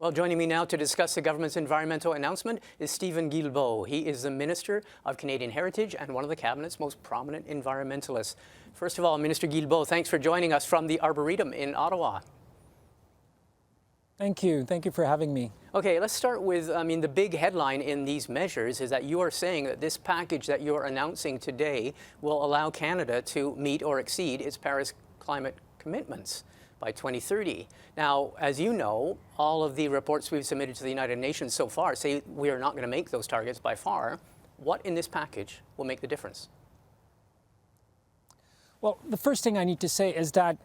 Well, joining me now to discuss the government's environmental announcement is Steven Guilbeault. He is the Minister of Canadian Heritage and one of the Cabinet's most prominent environmentalists. First of all, Minister Guilbeault, thanks for joining us from the Arboretum in Ottawa. Thank you. Thank you for having me. Okay, let's start with, the big headline in these measures is that you are saying that this package that you're announcing today will allow Canada to meet or exceed its Paris climate commitments by 2030. Now, as you know, all of the reports we've submitted to the United Nations so far say we are not going to make those targets by far. What in this package will make the difference? Well, the first thing I need to say is that,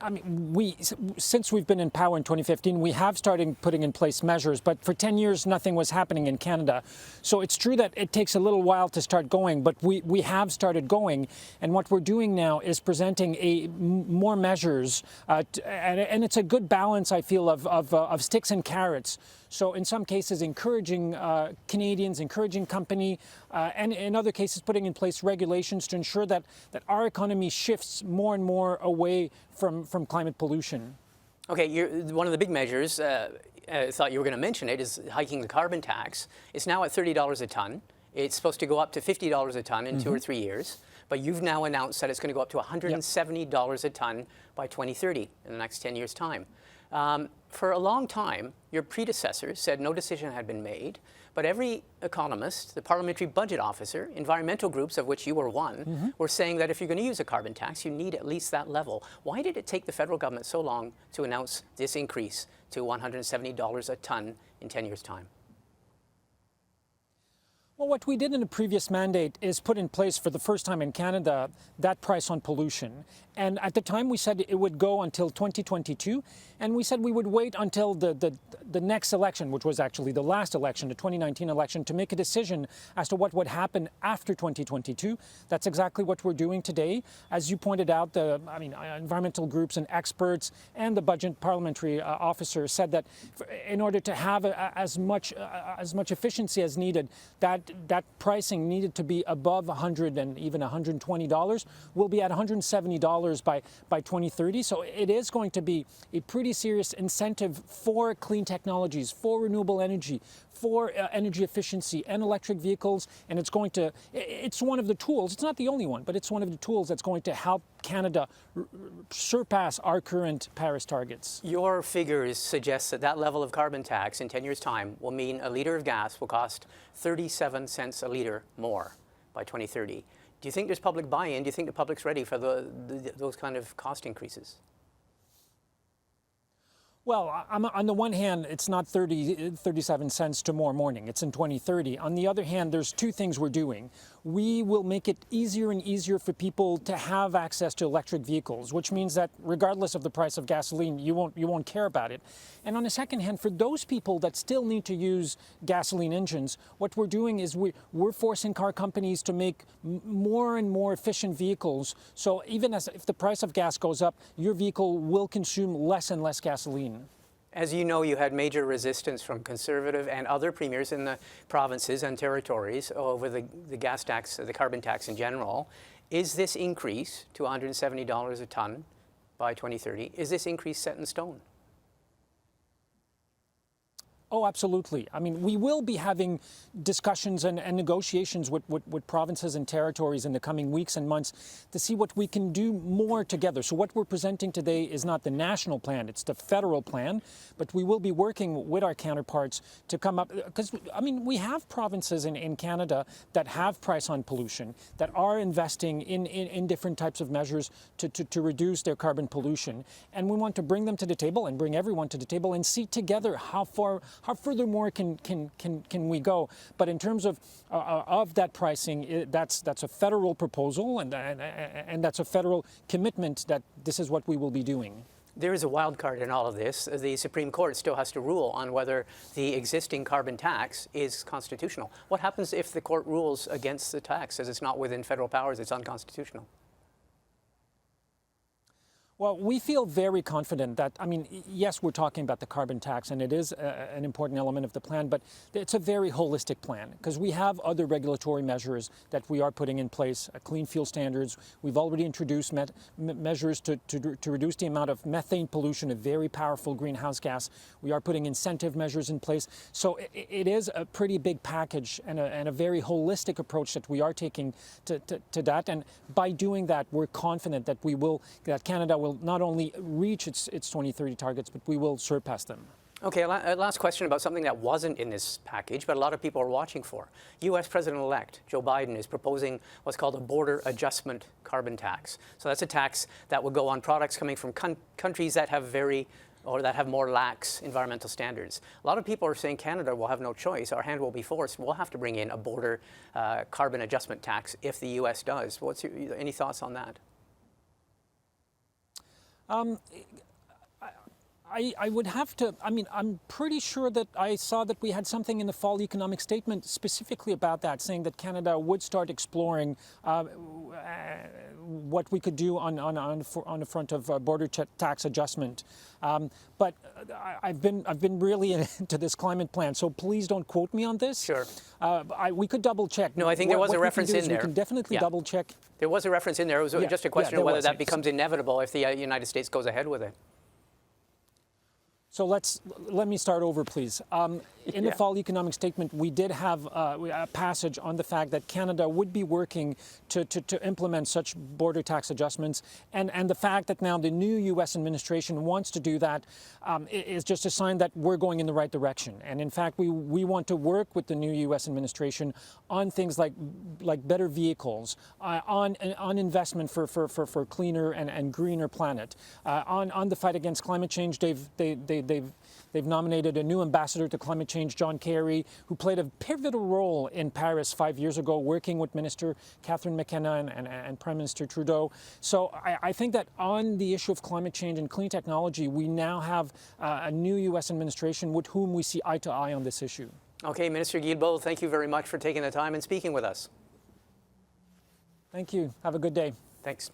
since we've been in power in 2015, we have started putting in place measures, but for 10 years, nothing was happening in Canada. So it's true that it takes a little while to start going, but we have started going. And what we're doing now is presenting more measures, and it's a good balance, I feel, of sticks and carrots. So in some cases, encouraging Canadians, encouraging company, and in other cases, putting in place regulations to ensure that our economy shifts more and more away from climate pollution. Okay, one of the big measures, I thought you were going to mention it, is hiking the carbon tax. It's now at $30 a tonne. It's supposed to go up to $50 a tonne in 2 or 3 years. But you've now announced that it's going to go up to $170 a tonne by 2030, in the next 10 years' time. For a long time, your predecessor said no decision had been made, but every economist, the parliamentary budget officer, environmental groups, of which you were one, were saying that if you're going to use a carbon tax, you need at least that level. Why did it take the federal government so long to announce this increase to $170 a tonne in 10 years' time? Well, what we did in the previous mandate is put in place for the first time in Canada that price on pollution. And at the time we said it would go until 2022, and we said we would wait until the next election, which was actually the last election, the 2019 election, to make a decision as to what would happen after 2022. That's exactly what we're doing today. As you pointed out, environmental groups and experts and the budget parliamentary officer said that in order to have as much efficiency as needed, that pricing needed to be above $100 and even $120. We'll be at $170 by 2030. So it is going to be a pretty serious incentive for clean technologies, for renewable energy, for energy efficiency and electric vehicles. And it's one of the tools, it's not the only one, but it's one of the tools that's going to help Canada surpass our current Paris targets. Your figures suggest that level of carbon tax in 10 years' time will mean a litre of gas will cost 37 cents a litre more by 2030. Do you think there's public buy-in? Do you think the public's ready for those kind of cost increases? Well, on the one hand, it's not 37 cents tomorrow morning. It's in 2030. On the other hand, there's two things we're doing. We will make it easier and easier for people to have access to electric vehicles, which means that regardless of the price of gasoline, you won't care about it. And on the second hand, for those people that still need to use gasoline engines, what we're doing is we're forcing car companies to make more and more efficient vehicles. So even if the price of gas goes up, your vehicle will consume less and less gasoline. As you know, you had major resistance from Conservative and other premiers in the provinces and territories over the gas tax, the carbon tax in general. Is this increase to $170 a tonne by 2030, is this increase set in stone? Oh, absolutely. We will be having discussions and negotiations with provinces and territories in the coming weeks and months to see what we can do more together. So what we're presenting today is not the national plan, it's the federal plan, but we will be working with our counterparts to come up, because, we have provinces in Canada that have price on pollution, that are investing in different types of measures to reduce their carbon pollution. And we want to bring them to the table and bring everyone to the table and see together how furthermore can we go? But in terms of that pricing, that's a federal proposal, and that's a federal commitment that this is what we will be doing. There is a wild card in all of this. The Supreme Court still has to rule on whether the existing carbon tax is constitutional. What happens if the court rules against the tax, as it's not within federal powers, it's unconstitutional? Well, we feel very confident that, I mean, yes, we're talking about the carbon tax, and it is an important element of the plan, but it's a very holistic plan because we have other regulatory measures that we are putting in place, clean fuel standards. We've already introduced measures to reduce the amount of methane pollution, a very powerful greenhouse gas. We are putting incentive measures in place. So it is a pretty big package and a very holistic approach that we are taking to that. And by doing that, we're confident that that Canada will not only reach its 2030 targets, but we will surpass them. Okay, last question about something that wasn't in this package, but a lot of people are watching for. U.S. President-elect Joe Biden is proposing what's called a border adjustment carbon tax. So that's a tax that would go on products coming from countries that have more lax environmental standards. A lot of people are saying Canada will have no choice. Our hand will be forced. We'll have to bring in a border carbon adjustment tax if the U.S. does. Any thoughts on that? I would have to, I mean, I'm pretty sure that I saw that we had something in the fall economic statement specifically about that, saying that Canada would start exploring what we could do on the front of border tax adjustment. But I've been really into this climate plan, so please don't quote me on this. Sure. We could double check. No, I think there was a reference in there. We can definitely double check. There was a reference in there. It was just a question of whether that becomes inevitable if the United States goes ahead with it. So let me start over, please. In the fall economic statement, we did have a passage on the fact that Canada would be working to implement such border tax adjustments, and the fact that now the new U.S. administration wants to do that is just a sign that we're going in the right direction. And in fact, we want to work with the new U.S. administration on things like better vehicles, on investment for cleaner and greener planet, on the fight against climate change. They've nominated a new ambassador to climate change, John Kerry, who played a pivotal role in Paris 5 years ago, working with Minister Catherine McKenna and Prime Minister Trudeau. So I think that on the issue of climate change and clean technology, we now have a new U.S. administration with whom we see eye to eye on this issue. Okay, Minister Guilbeault, thank you very much for taking the time and speaking with us. Thank you. Have a good day. Thanks.